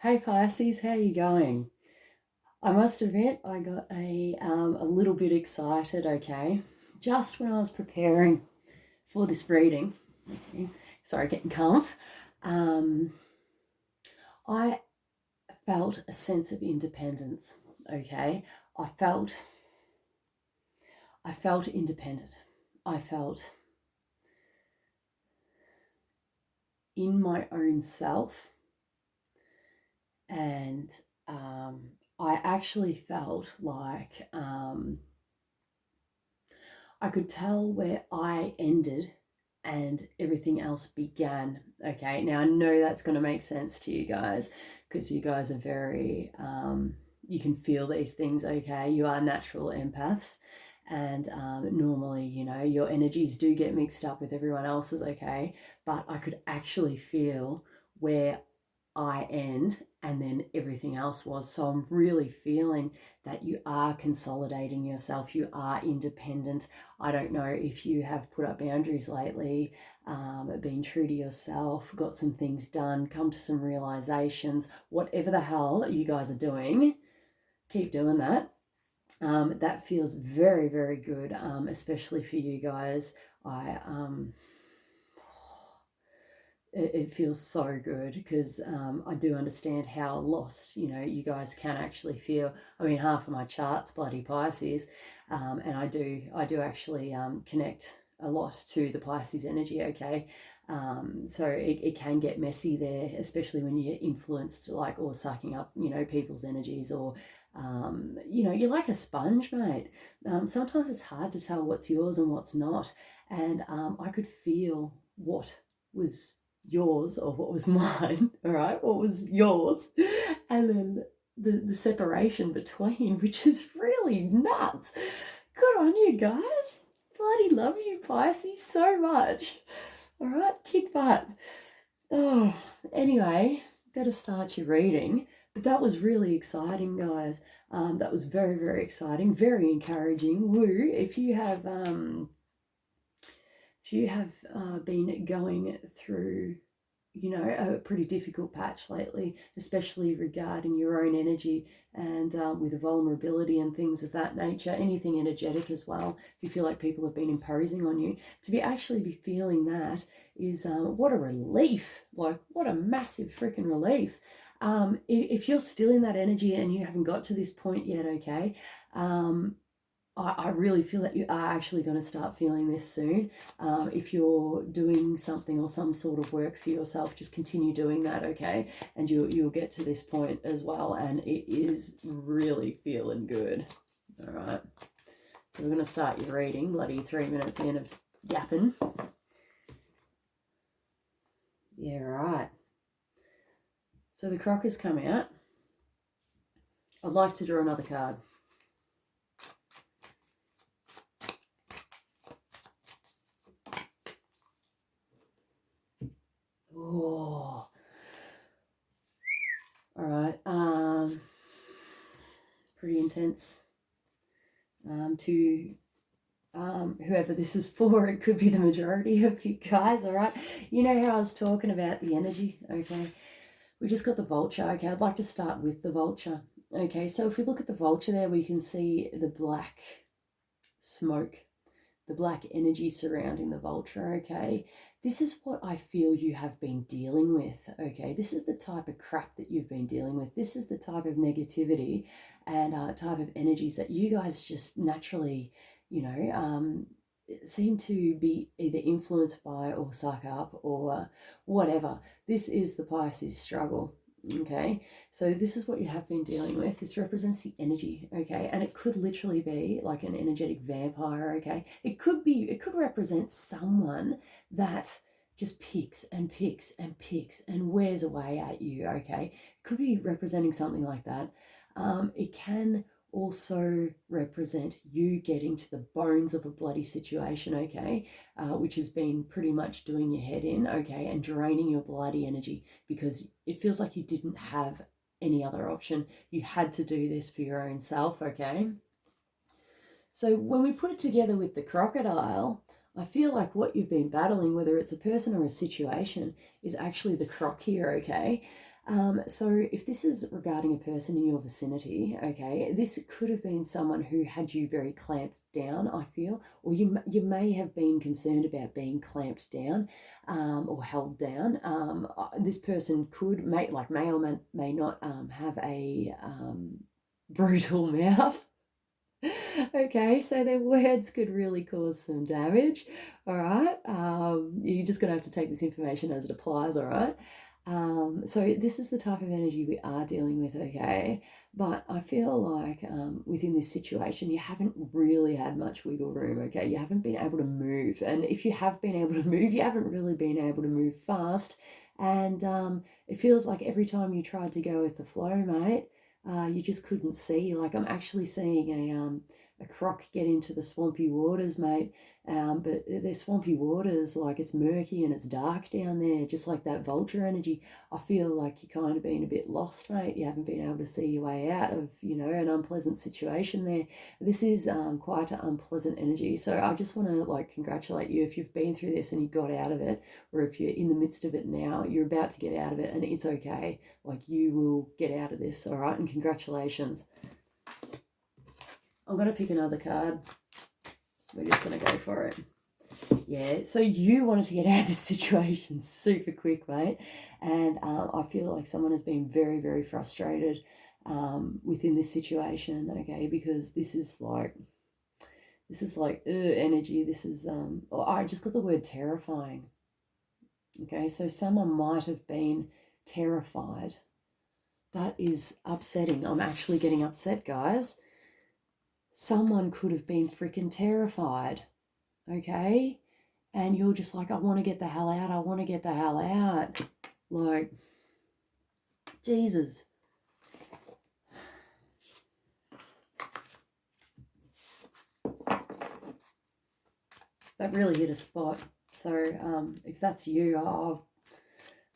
Hey Pisces, how you going? I must admit, I got a little bit excited. Okay, just when I was preparing for this reading. Okay, sorry, getting comf. Um, I felt a sense of independence. Okay, I felt I felt independent. I felt in my own self, and I actually felt like I could tell where I ended and everything else began. Okay, now I know that's going to make sense to you guys because you guys are very, you can feel these things, okay? You are natural empaths. And normally, your energies do get mixed up with everyone else's, okay? But I could actually feel where I end and then everything else was. So I'm really feeling that you are consolidating yourself, you are independent. I don't know if you have put up boundaries lately, been true to yourself, got some things done, come to some realizations, whatever the hell you guys are doing, keep doing that. That feels very, very good, especially for you guys. I it feels so good because I do understand how lost you guys can actually feel. I mean, half of my chart's bloody Pisces, and I do actually connect a lot to the Pisces energy. Okay, so it can get messy there, especially when you're influenced like or sucking up people's energies or you're like a sponge, mate. Sometimes it's hard to tell what's yours and what's not, and I could feel what was yours or what was mine, all right, what was yours, and then the separation between, which is really nuts. Good on you guys. Bloody love you, Pisces, so much. All right, kick butt. Oh, anyway, better start your reading. But that was really exciting, guys. That was very, very exciting, very encouraging. Woo! If you have been going through a pretty difficult patch lately, especially regarding your own energy and with vulnerability and things of that nature, anything energetic as well. If you feel like people have been imposing on you, to be actually be feeling that is what a relief, like what a massive freaking relief. If you're still in that energy and you haven't got to this point yet, okay, I really feel that you are actually going to start feeling this soon. If you're doing something or some sort of work for yourself, just continue doing that, okay? And you'll get to this point as well, and it is really feeling good. All right. So we're going to start your reading. Bloody 3 minutes in of yapping. Yeah, right. So the croc has come out. I'd like to draw another card. Oh. All right. Pretty intense. To whoever this is for, it could be the majority of you guys, all right? You know how I was talking about the energy, okay? We just got the vulture, okay? I'd like to start with the vulture, okay? So if we look at the vulture there, we can see the black smoke, the black energy surrounding the vulture, okay? This is what I feel you have been dealing with, okay? This is the type of crap that you've been dealing with. This is the type of negativity and type of energies that you guys just naturally, seem to be either influenced by or suck up or whatever. This is the Pisces struggle. Okay, so this is what you have been dealing with. This represents the energy, okay, and it could literally be like an energetic vampire, okay. It could represent someone that just picks and picks and picks and wears away at you, okay. It could be representing something like that. It can also represent you getting to the bones of a bloody situation, okay, which has been pretty much doing your head in, okay, and draining your bloody energy because it feels like you didn't have any other option. You had to do this for your own self, okay? So when we put it together with the crocodile, I feel like what you've been battling, whether it's a person or a situation, is actually the croc here, okay? So if this is regarding a person in your vicinity, okay, this could have been someone who had you very clamped down, I feel, or you may have been concerned about being clamped down, or held down. This person may or may not have a brutal mouth. Okay, so their words could really cause some damage. All right, you're just gonna have to take this information as it applies. All right. So this is the type of energy we are dealing with, okay? But I feel like within this situation, you haven't really had much wiggle room, okay? You haven't been able to move. And if you have been able to move, you haven't really been able to move fast. And it feels like every time you tried to go with the flow, mate, you just couldn't see. Like I'm actually seeing a croc get into the swampy waters, mate. But they're swampy waters, like it's murky and it's dark down there, just like that vulture energy. I feel like you're kind of been a bit lost, mate. You haven't been able to see your way out of, an unpleasant situation there. This is quite an unpleasant energy. So I just want to like congratulate you if you've been through this and you got out of it, or if you're in the midst of it now, you're about to get out of it and it's okay. Like you will get out of this, all right? And congratulations. I'm going to pick another card. We're just going to go for it. Yeah, so you wanted to get out of this situation super quick, mate. And I feel like someone has been very, very frustrated within this situation, okay? Because this is like energy. This is, I just got the word terrifying. Okay, so someone might have been terrified. That is upsetting. I'm actually getting upset, guys. Someone could have been freaking terrified, okay? And you're just like, I want to get the hell out. I want to get the hell out. Like, Jesus. That really hit a spot. So if that's you,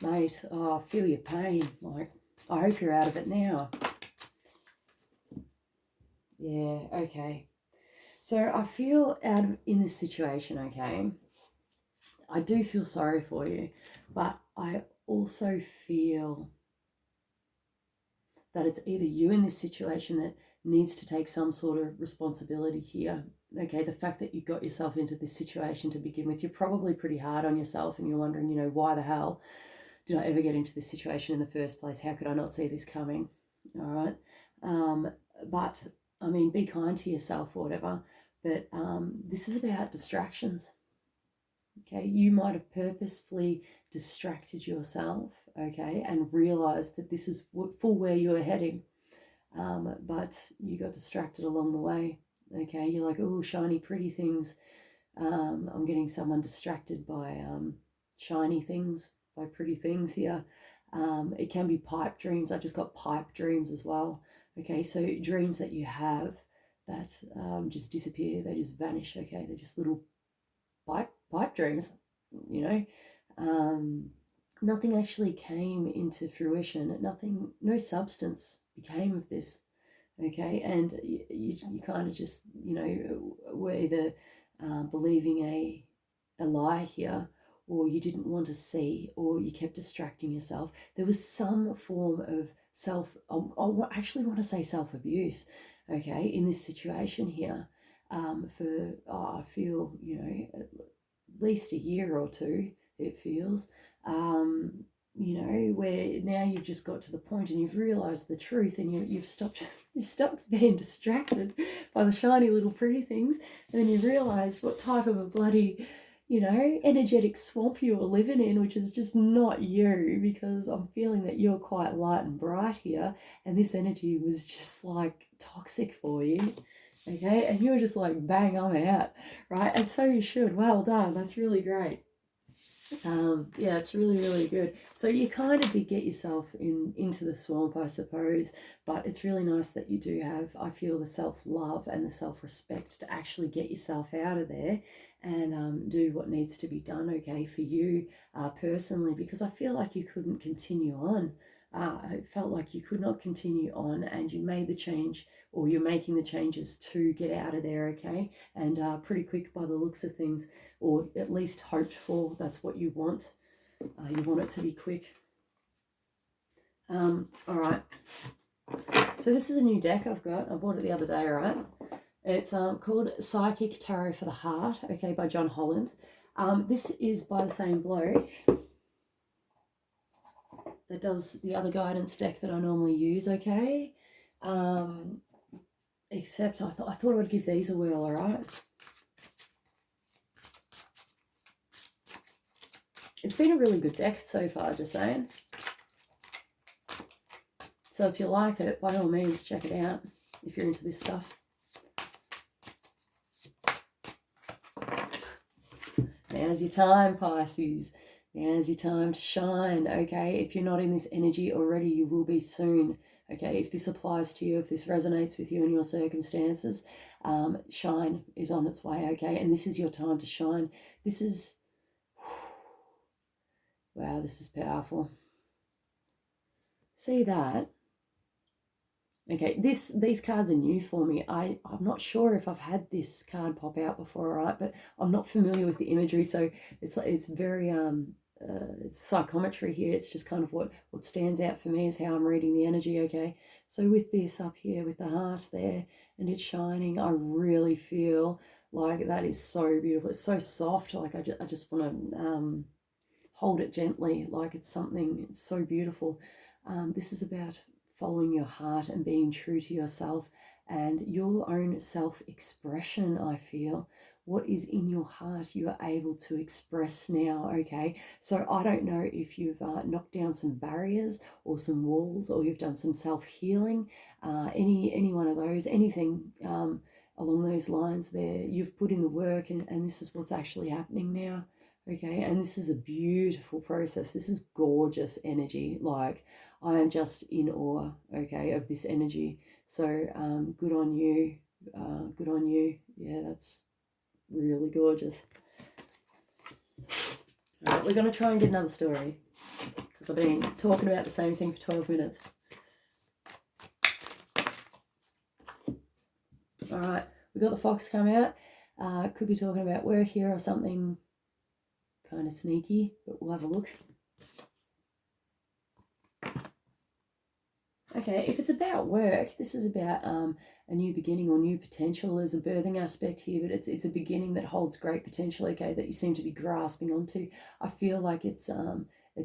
mate, I feel your pain. Like, I hope you're out of it now. Yeah, okay. So I feel in this situation, okay? I do feel sorry for you, but I also feel that it's either you in this situation that needs to take some sort of responsibility here. Okay, the fact that you got yourself into this situation to begin with, you're probably pretty hard on yourself and you're wondering, why the hell did I ever get into this situation in the first place? How could I not see this coming? All right. But I mean, be kind to yourself or whatever. But this is about distractions. Okay, you might have purposefully distracted yourself, okay, and realized that this is for where you were heading, but you got distracted along the way. Okay, you're like, oh, shiny, pretty things. I'm getting someone distracted by shiny things, by pretty things here. It can be pipe dreams. I just got pipe dreams as well. Okay, so dreams that you have that just disappear, they just vanish. Okay, they're just little pipe dreams, nothing actually came into fruition. No substance became of this. Okay, and you kind of just were either believing a lie here, or you didn't want to see, or you kept distracting yourself. There was some form of I actually want to say self-abuse, okay, in this situation here. I feel, at least a year or two, it feels, where now you've just got to the point and you've realized the truth, and you've stopped being distracted by the shiny little pretty things, and then you realize what type of a bloody energetic swamp you're living in, which is just not you, because I'm feeling that you're quite light and bright here, and this energy was just like toxic for you. Okay, and you're just like, bang, I'm out, right? And so you should. Well done. That's really great. Yeah, it's really, really good. So you kind of did get yourself into the swamp, I suppose, but it's really nice that you do have, I feel, the self-love and the self-respect to actually get yourself out of there and do what needs to be done, okay, for you personally, because I feel like you couldn't continue on. It felt like you could not continue on, and you made the change, or you're making the changes to get out of there, okay, and pretty quick by the looks of things, or at least hoped for. That's what you want. You want it to be quick. All right. So this is a new deck I've got. I bought it the other day, all right? It's called Psychic Tarot for the Heart, okay, by John Holland. This is by the same bloke that does the other guidance deck that I normally use, okay? Except I thought I'd give these a whirl, all right? It's been a really good deck so far, just saying. So if you like it, by all means, check it out if you're into this stuff. Now's your time, Pisces. Now's your time to shine, okay? If you're not in this energy already, you will be soon, okay? If this applies to you, if this resonates with you and your circumstances, shine is on its way, okay? And this is your time to shine. This is, wow, this is powerful. See that? Okay, these cards are new for me. I'm not sure if I've had this card pop out before, right? But I'm not familiar with the imagery, so it's very it's psychometry here. It's just kind of what stands out for me is how I'm reading the energy. Okay, so with this up here with the heart there and it's shining, I really feel like that is so beautiful. It's so soft. Like I just want to hold it gently, like it's something. It's so beautiful. This is about following your heart and being true to yourself and your own self-expression. I feel what is in your heart you are able to express now, okay? So I don't know if you've knocked down some barriers or some walls, or you've done some self-healing, any one of those, anything along those lines there. You've put in the work, and this is what's actually happening now. Okay, and this is a beautiful process. This is gorgeous energy. Like, I am just in awe, okay, of this energy. So good on you. Good on you. Yeah, that's really gorgeous. All right, we're going to try and get another story because I've been talking about the same thing for 12 minutes. All right, we got the fox come out. Could be talking about work here or something kind of sneaky, but we'll have a look. Okay, if it's about work, this is about a new beginning or new potential. There's a birthing aspect here, but it's a beginning that holds great potential, okay, that you seem to be grasping onto. I feel like it's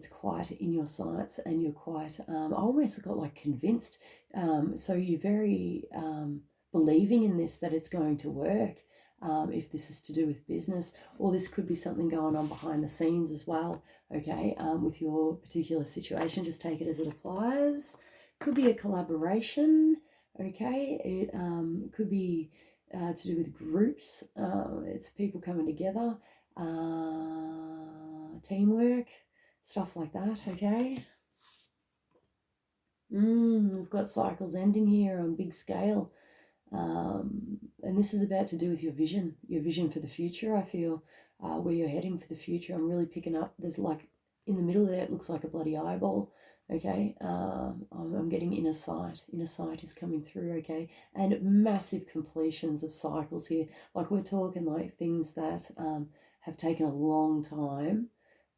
quite in your sights, and you're quite, I almost got like convinced. So you're very believing in this, that it's going to work. If this is to do with business, or this could be something going on behind the scenes as well, okay, with your particular situation. Just take it as it applies. Could be a collaboration, okay? It could be to do with groups. It's people coming together, teamwork, stuff like that, okay? We've got cycles ending here on big scale. And this is about to do with your vision for the future. I feel where you're heading for the future. I'm really picking up. There's like in the middle there, it looks like a bloody eyeball. Okay, I'm getting inner sight. Inner sight is coming through. Okay, and massive completions of cycles here. Like we're talking like things that have taken a long time.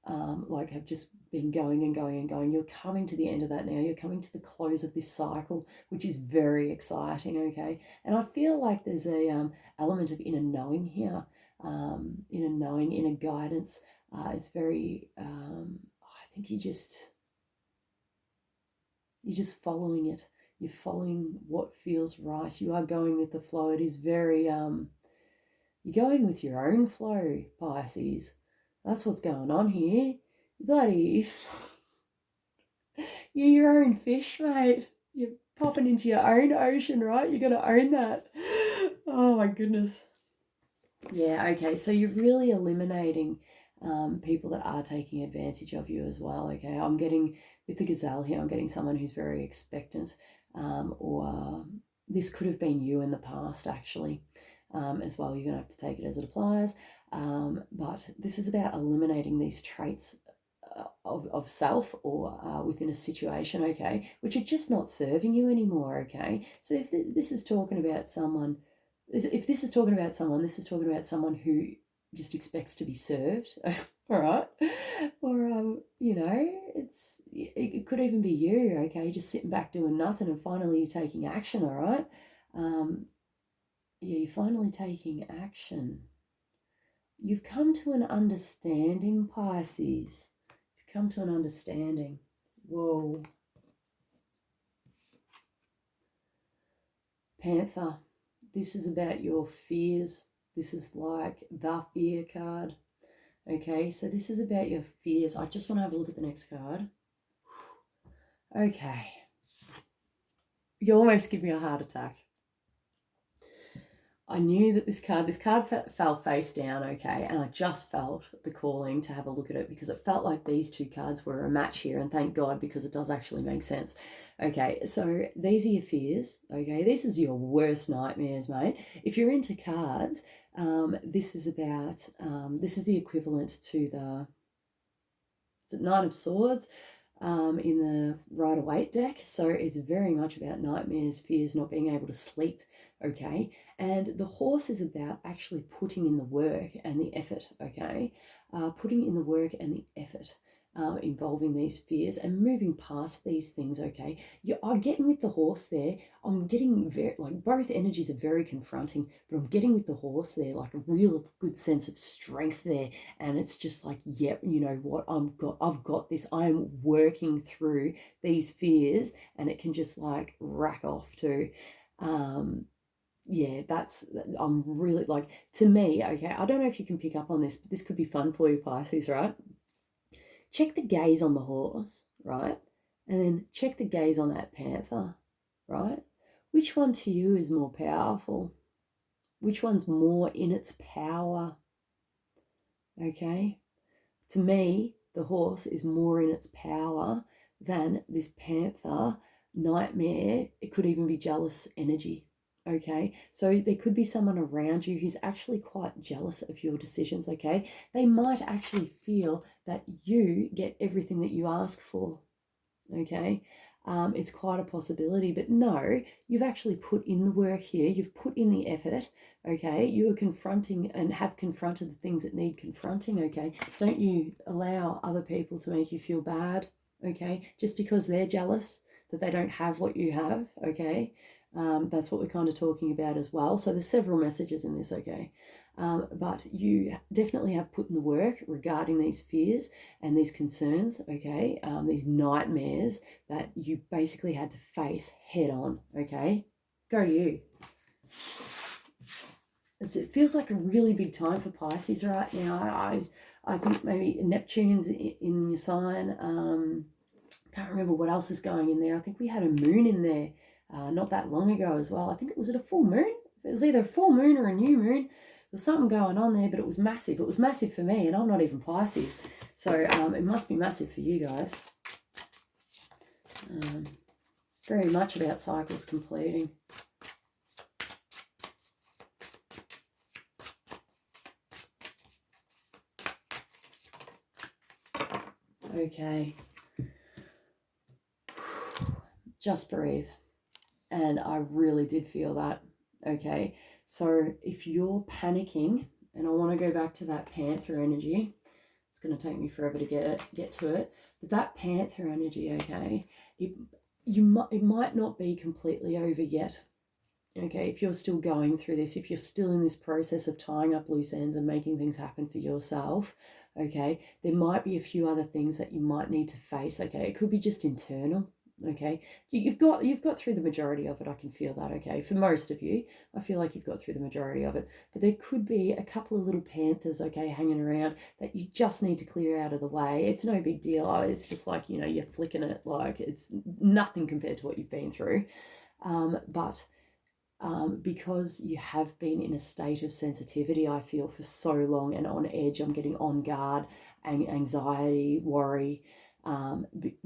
Like have just been going and going and going. You're coming to the end of that now. You're coming to the close of this cycle, which is very exciting, okay? And I feel like there's a element of inner knowing here, inner knowing, inner guidance. It's very, I think you're just following it. You're following what feels right. You are going with the flow. It is very, you're going with your own flow, Pisces. That's what's going on here. Bloody, you're your own fish, mate. You're popping into your own ocean, right? You're going to own that. Oh my goodness. Yeah, okay. So you're really eliminating people that are taking advantage of you as well, okay? I'm getting, with the gazelle here, I'm getting someone who's very expectant, or this could have been you in the past, actually. As well, you're going to have to take it as it applies. But this is about eliminating these traits of self, or within a situation, okay, which are just not serving you anymore, okay? So if this is talking about someone, if this is talking about someone, this is talking about someone who just expects to be served. All right. Or, it could even be you, okay, just sitting back doing nothing and finally you're taking action, all right? Yeah, you're finally taking action. You've come to an understanding, Pisces. You've come to an understanding. Whoa. Panther, this is about your fears. This is like the fear card. Okay, so this is about your fears. I just want to have a look at the next card. Okay. You almost give me a heart attack. I knew that this card fell face down, okay, and I just felt the calling to have a look at it because it felt like these two cards were a match here, and thank God, because it does actually make sense. Okay, so these are your fears, okay, this is your worst nightmares, mate. If you're into cards, this is about, this is the equivalent to the Knight of Swords, in the Rider-Waite deck. So it's very much about nightmares, fears, not being able to sleep, okay? And the horse is about actually putting in the work and the effort, okay? Putting in the work and the effort. Involving these fears and moving past these things, okay? I'm getting with the horse there. I'm getting very, like, both energies are very confronting, but I'm getting with the horse there, like a real good sense of strength there. And it's just like, yep, you know what? I've got this. I'm working through these fears, and it can just like rack off too. Yeah, I'm really like, to me, okay, I don't know if you can pick up on this, but this could be fun for you, Pisces, right? Check the gaze on the horse, right? And then check the gaze on that panther, right? Which one to you is more powerful? Which one's more in its power? Okay? To me, the horse is more in its power than this panther nightmare. It could even be jealous energy. Okay, so there could be someone around you who's actually quite jealous of your decisions. Okay, they might actually feel that you get everything that you ask for. Okay, it's quite a possibility, but no, you've actually put in the work here, you've put in the effort. Okay, you are confronting and have confronted the things that need confronting. Okay, don't you allow other people to make you feel bad. Okay, just because they're jealous that they don't have what you have. Okay, that's what we're kind of talking about as well. So there's several messages in this. Okay, but you definitely have put in the work regarding these fears and these concerns, okay, these nightmares that you basically had to face head on, okay? Go you. It feels like a really big time for Pisces right now. I think maybe Neptune's in your sign. Can't remember what else is going in there. I think we had a moon in there not that long ago as well. I think was it a full moon? It was either a full moon or a new moon. There's something going on there, but it was massive. It was massive for me, and I'm not even Pisces. So it must be massive for you guys. Very much about cycles completing. Okay. Just breathe. And I really did feel that. Okay. So if you're panicking, and I want to go back to that panther energy, it's going to take me forever to get to it, but that panther energy, okay, it might not be completely over yet. Okay, if you're still going through this, if you're still in this process of tying up loose ends and making things happen for yourself, okay, there might be a few other things that you might need to face. Okay, it could be just internal. Okay, you've got through the majority of it. I can feel that. Okay, for most of you, I feel like you've got through the majority of it, but there could be a couple of little panthers, okay, hanging around that you just need to clear out of the way. It's no big deal. It's just like, you're flicking it, like it's nothing compared to what you've been through. But because you have been in a state of sensitivity, I feel, for so long, and on edge, I'm getting on guard, anxiety, worry,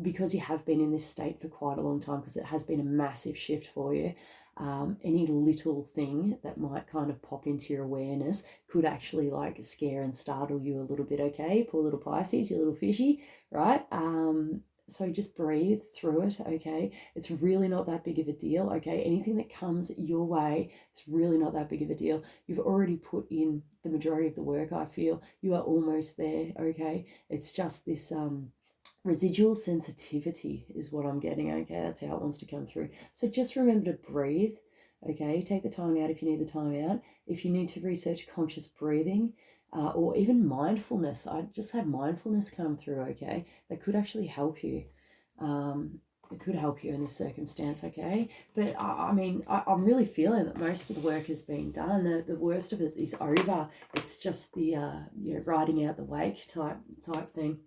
because you have been in this state for quite a long time, because it has been a massive shift for you. Any little thing that might kind of pop into your awareness could actually like scare and startle you a little bit. Okay, poor little Pisces, you little fishy, right? So just breathe through it, okay? It's really not that big of a deal, okay? Anything that comes your way, it's really not that big of a deal. You've already put in the majority of the work, I feel. You are almost there, okay? It's just this residual sensitivity is what I'm getting, okay? That's how it wants to come through. So just remember to breathe, okay? Take the time out if you need the time out. If you need to research conscious breathing, or even mindfulness. I just had mindfulness come through, okay? That could actually help you. It could help you in this circumstance, okay? But I'm really feeling that most of the work has been done. The worst of it is over. It's just the riding out the wake type thing.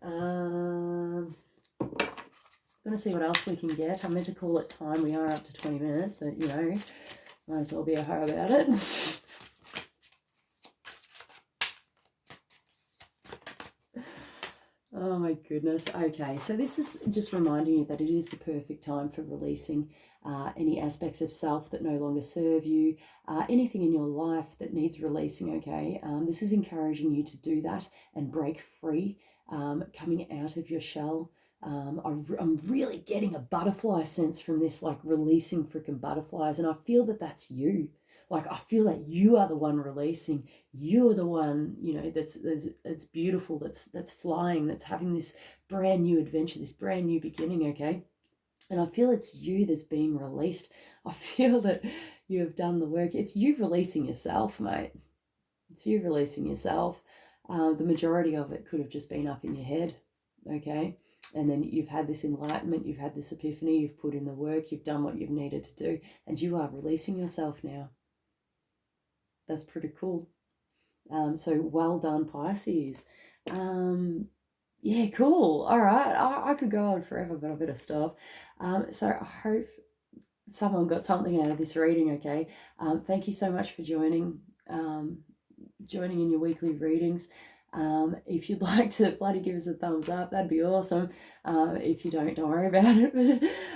Gonna see what else we can get. I meant to call it time. We are up to 20 minutes, but might as well be a hoe about it. Oh my goodness. Okay, so this is just reminding you that it is the perfect time for releasing any aspects of self that no longer serve you, anything in your life that needs releasing, okay? This is encouraging you to do that and break free, coming out of your shell. I'm really getting a butterfly sense from this, like releasing freaking butterflies, and I feel that that's you. Like, I feel that you are the one releasing. You're the one, that's beautiful, that's flying, that's having this brand new adventure, this brand new beginning, okay? And I feel it's you that's being released. I feel that you have done the work. It's you releasing yourself, mate. It's you releasing yourself. The majority of it could have just been up in your head, okay? And then you've had this enlightenment, you've had this epiphany, you've put in the work, you've done what you've needed to do, and you are releasing yourself now. That's pretty cool. So well done, Pisces. Yeah, cool. All right. I could go on forever, but I better stop. So I hope someone got something out of this reading, okay? Thank you so much for joining in your weekly readings. If you'd like to bloody give us a thumbs up, that'd be awesome. If you don't worry about it.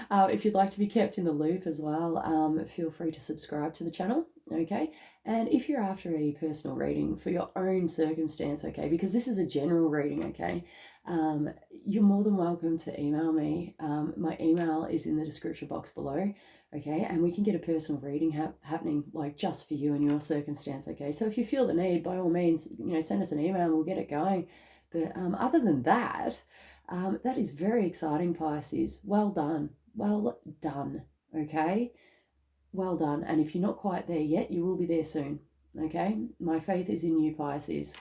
But if you'd like to be kept in the loop as well, feel free to subscribe to the channel, okay? And if you're after a personal reading for your own circumstance, okay, because this is a general reading, okay, you're more than welcome to email me. My email is in the description box below, okay, and we can get a personal reading happening, like just for you and your circumstance, okay? So if you feel the need, by all means, send us an email and we'll get it going. But other than that, that is very exciting, Pisces. Well done. Well done, okay? Well done. And if you're not quite there yet, you will be there soon, okay? My faith is in you, Pisces,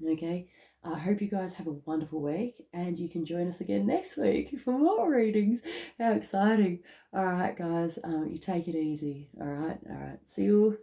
okay? I hope you guys have a wonderful week and you can join us again next week for more readings. How exciting. All right, guys, you take it easy. All right. See you.